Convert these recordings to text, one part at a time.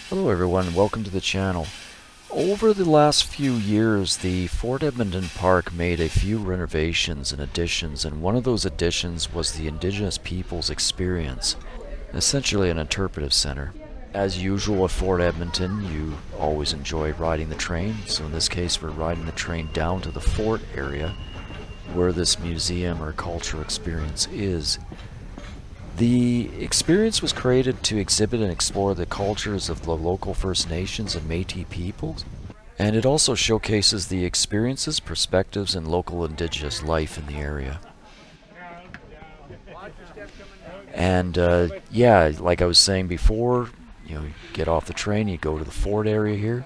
Hello everyone, welcome to the channel. Over the last few years, the Fort Edmonton Park made a few renovations and additions, and one of those additions was the Indigenous Peoples Experience, essentially an interpretive center. As usual at Fort Edmonton, you always enjoy riding the train, so in this case we're riding the train down to the fort area where this museum or cultural experience is. The experience was created to exhibit and explore the cultures of the local First Nations and Metis peoples, and it also showcases the experiences, perspectives, and local Indigenous life in the area. And yeah, like I was saying before, you get off the train, you go to the fort area here,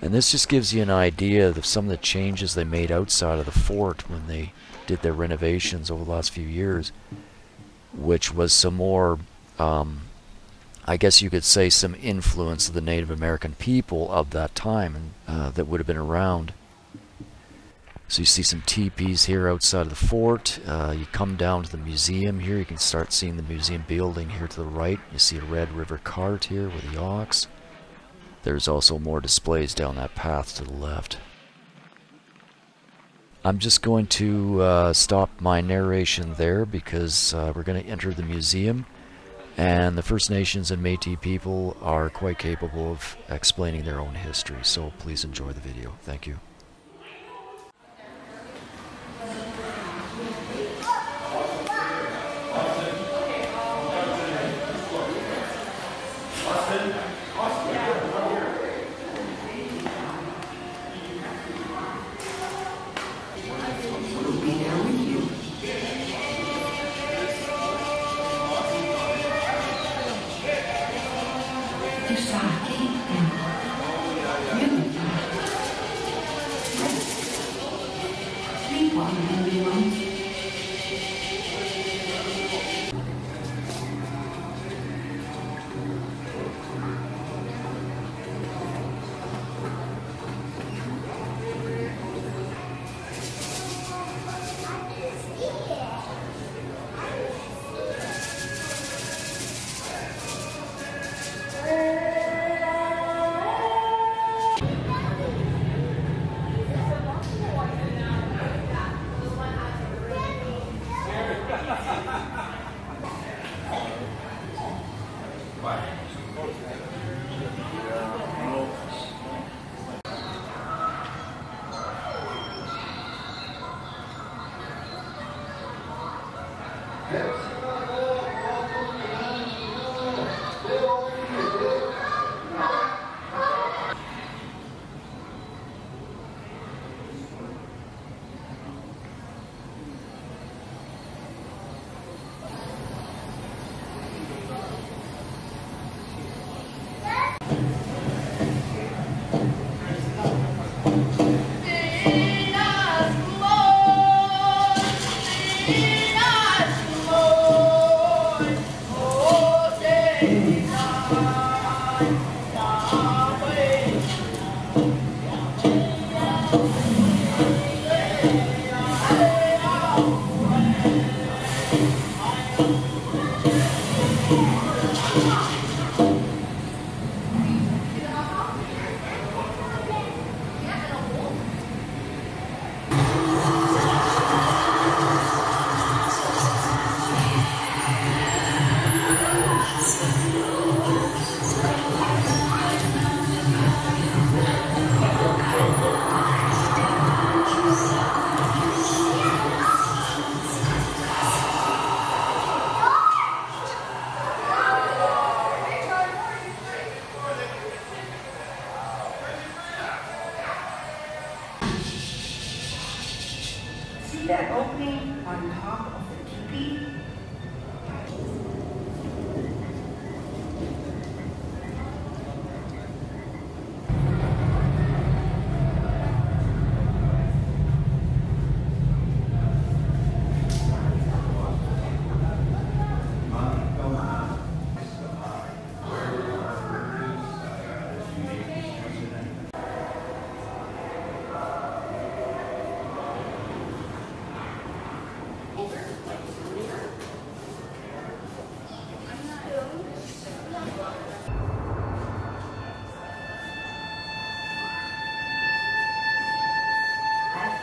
and this just gives you an idea of some of the changes they made outside of the fort when they did their renovations over the last few years, which was some more, I guess you could say, some influence of the Native American people of that time that would have been around. So you see some teepees here outside of the fort. You come down to the museum here, you can start seeing the museum building here to the right. You see a Red River cart here with the ox. There's also more displays down that path to the left. I'm just going to stop my narration there because we're going to enter the museum, and the First Nations and Metis people are quite capable of explaining their own history, so please enjoy the video. Thank you.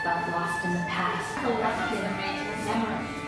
felt lost in the past. Collective memory.